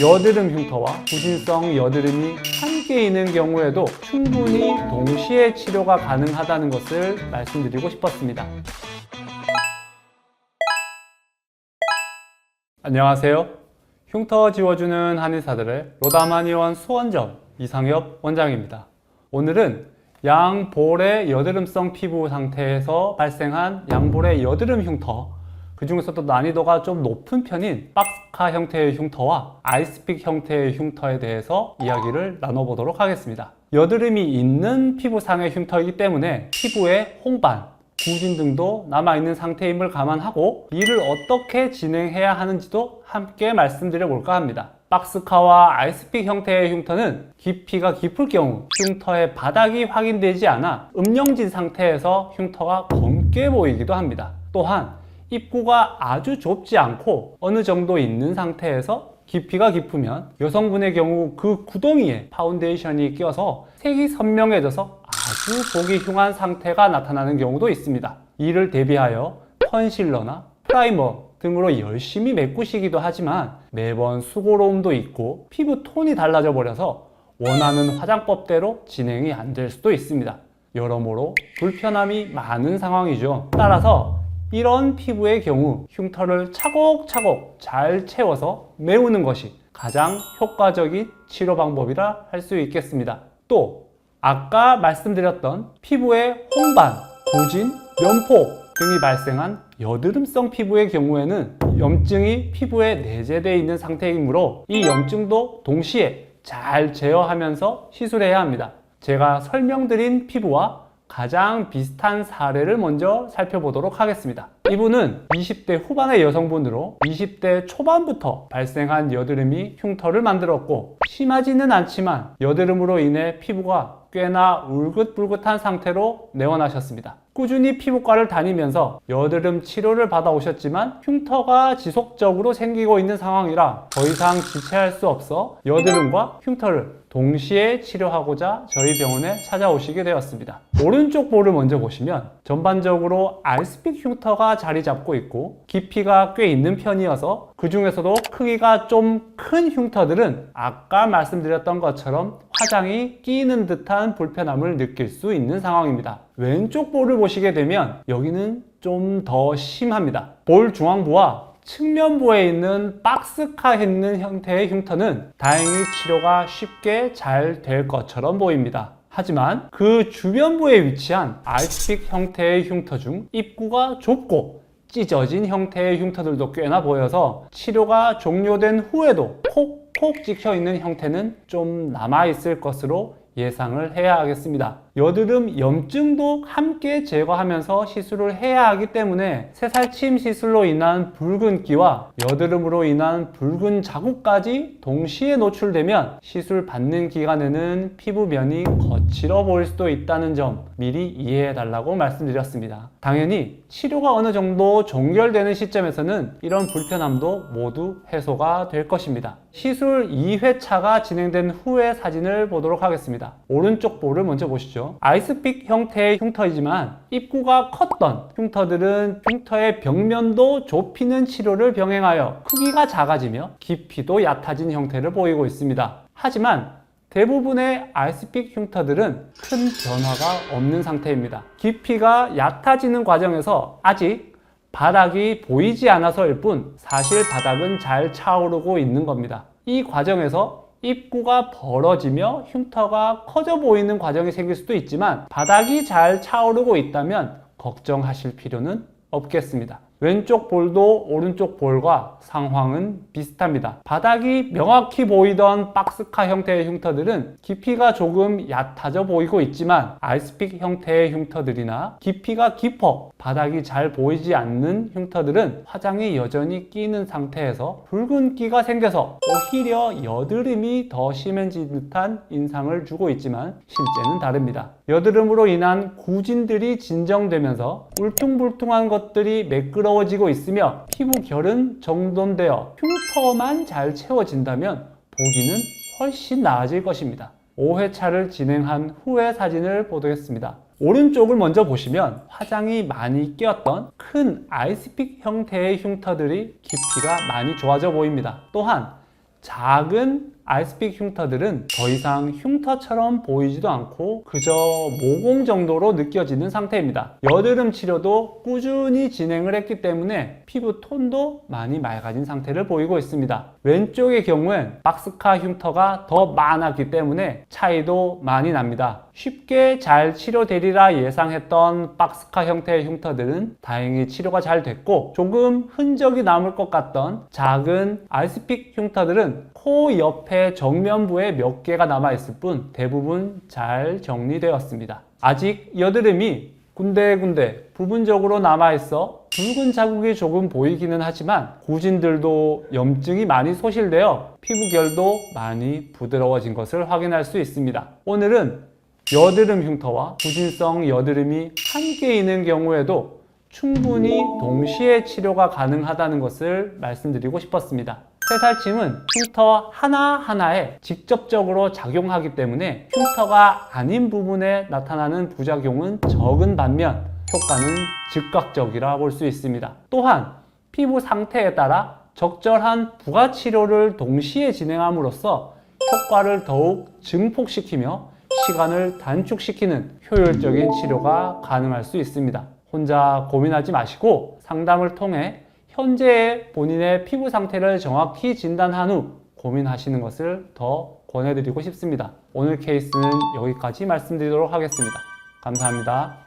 여드름 흉터와 구진성 여드름이 함께 있는 경우에도 충분히 동시에 치료가 가능하다는 것을 말씀드리고 싶었습니다. 안녕하세요. 흉터 지워주는 한의사들의 로담한의원 수원점 이상엽 원장입니다. 오늘은 양볼의 여드름성 피부 상태에서 발생한 양볼의 여드름 흉터, 그 중에서도 난이도가 좀 높은 편인 박스카 형태의 흉터와 아이스픽 형태의 흉터에 대해서 이야기를 나눠보도록 하겠습니다. 여드름이 있는 피부상의 흉터이기 때문에 피부에 홍반, 구진 등도 남아있는 상태임을 감안하고 이를 어떻게 진행해야 하는지도 함께 말씀드려 볼까 합니다. 박스카와 아이스픽 형태의 흉터는 깊이가 깊을 경우 흉터의 바닥이 확인되지 않아 음영진 상태에서 흉터가 검게 보이기도 합니다. 또한 입구가 아주 좁지 않고 어느 정도 있는 상태에서 깊이가 깊으면 여성분의 경우 그 구덩이에 파운데이션이 껴서 색이 선명해져서 아주 보기 흉한 상태가 나타나는 경우도 있습니다. 이를 대비하여 컨실러나 프라이머 등으로 열심히 메꾸시기도 하지만 매번 수고로움도 있고 피부 톤이 달라져 버려서 원하는 화장법대로 진행이 안 될 수도 있습니다. 여러모로 불편함이 많은 상황이죠. 따라서 이런 피부의 경우 흉터를 차곡차곡 잘 채워서 메우는 것이 가장 효과적인 치료 방법이라 할 수 있겠습니다. 또 아까 말씀드렸던 피부의 홍반, 구진, 면포 등이 발생한 여드름성 피부의 경우에는 염증이 피부에 내재되어 있는 상태이므로 이 염증도 동시에 잘 제어하면서 시술해야 합니다. 제가 설명드린 피부와 가장 비슷한 사례를 먼저 살펴보도록 하겠습니다. 이분은 20대 후반의 여성분으로 20대 초반부터 발생한 여드름이 흉터를 만들었고 심하지는 않지만 여드름으로 인해 피부가 꽤나 울긋불긋한 상태로 내원하셨습니다. 꾸준히 피부과를 다니면서 여드름 치료를 받아오셨지만 흉터가 지속적으로 생기고 있는 상황이라 더 이상 지체할 수 없어 여드름과 흉터를 동시에 치료하고자 저희 병원에 찾아오시게 되었습니다. 오른쪽 볼을 먼저 보시면 전반적으로 아이스픽 흉터가 자리 잡고 있고 깊이가 꽤 있는 편이어서 그 중에서도 크기가 좀 큰 흉터들은 아까 말씀드렸던 것처럼 화장이 끼이는 듯한 불편함을 느낄 수 있는 상황입니다. 왼쪽 볼을 보시게 되면 여기는 좀 더 심합니다. 볼 중앙부와 측면부에 있는 박스카 있는 형태의 흉터는 다행히 치료가 쉽게 잘 될 것처럼 보입니다. 하지만 그 주변부에 위치한 아이스픽 형태의 흉터 중 입구가 좁고 찢어진 형태의 흉터들도 꽤나 보여서 치료가 종료된 후에도 콕콕 찍혀 있는 형태는 좀 남아있을 것으로 예상을 해야 하겠습니다. 여드름 염증도 함께 제거하면서 시술을 해야 하기 때문에 새살침 시술로 인한 붉은기와 여드름으로 인한 붉은 자국까지 동시에 노출되면 시술 받는 기간에는 피부면이 거칠어 보일 수도 있다는 점 미리 이해해 달라고 말씀드렸습니다. 당연히 치료가 어느 정도 종결되는 시점에서는 이런 불편함도 모두 해소가 될 것입니다. 시술 2회차가 진행된 후의 사진을 보도록 하겠습니다. 오른쪽 볼을 먼저 보시죠. 아이스픽 형태의 흉터이지만 입구가 컸던 흉터들은 흉터의 벽면도 좁히는 치료를 병행하여 크기가 작아지며 깊이도 얕아진 형태를 보이고 있습니다. 하지만 대부분의 아이스픽 흉터들은 큰 변화가 없는 상태입니다. 깊이가 얕아지는 과정에서 아직 바닥이 보이지 않아서일 뿐 사실 바닥은 잘 차오르고 있는 겁니다. 이 과정에서 입구가 벌어지며 흉터가 커져 보이는 과정이 생길 수도 있지만 바닥이 잘 차오르고 있다면 걱정하실 필요는 없겠습니다. 왼쪽 볼도 오른쪽 볼과 상황은 비슷합니다. 바닥이 명확히 보이던 박스카 형태의 흉터들은 깊이가 조금 얕아져 보이고 있지만 아이스픽 형태의 흉터들이나 깊이가 깊어 바닥이 잘 보이지 않는 흉터들은 화장이 여전히 끼는 상태에서 붉은기가 생겨서 오히려 여드름이 더 심해진 듯한 인상을 주고 있지만 실제는 다릅니다. 여드름으로 인한 구진들이 진정되면서 울퉁불퉁한 것들이 매끄러워지고 있으며 피부 결은 정돈되어 흉터만 잘 채워진다면 보기는 훨씬 나아질 것입니다. 5회차를 진행한 후의 사진을 보겠습니다. 오른쪽을 먼저 보시면 화장이 많이 끼었던 큰 아이스픽 형태의 흉터들이 깊이가 많이 좋아져 보입니다. 또한 작은 아이스픽 흉터들은 더 이상 흉터처럼 보이지도 않고 그저 모공 정도로 느껴지는 상태입니다. 여드름 치료도 꾸준히 진행을 했기 때문에 피부 톤도 많이 맑아진 상태를 보이고 있습니다. 왼쪽의 경우엔 박스카 흉터가 더 많았기 때문에 차이도 많이 납니다. 쉽게 잘 치료되리라 예상했던 박스카 형태의 흉터들은 다행히 치료가 잘 됐고, 조금 흔적이 남을 것 같던 작은 아이스픽 흉터들은 코 옆에 정면부에 몇 개가 남아있을 뿐 대부분 잘 정리되었습니다. 아직 여드름이 군데군데 부분적으로 남아있어 붉은 자국이 조금 보이기는 하지만 구진들도 염증이 많이 소실되어 피부결도 많이 부드러워진 것을 확인할 수 있습니다. 오늘은 여드름 흉터와 구진성 여드름이 함께 있는 경우에도 충분히 동시에 치료가 가능하다는 것을 말씀드리고 싶었습니다. 새살침은 흉터 하나하나에 직접적으로 작용하기 때문에 흉터가 아닌 부분에 나타나는 부작용은 적은 반면 효과는 즉각적이라 볼 수 있습니다. 또한 피부 상태에 따라 적절한 부가 치료를 동시에 진행함으로써 효과를 더욱 증폭시키며 시간을 단축시키는 효율적인 치료가 가능할 수 있습니다. 혼자 고민하지 마시고 상담을 통해 현재의 본인의 피부 상태를 정확히 진단한 후 고민하시는 것을 더 권해드리고 싶습니다. 오늘 케이스는 여기까지 말씀드리도록 하겠습니다. 감사합니다.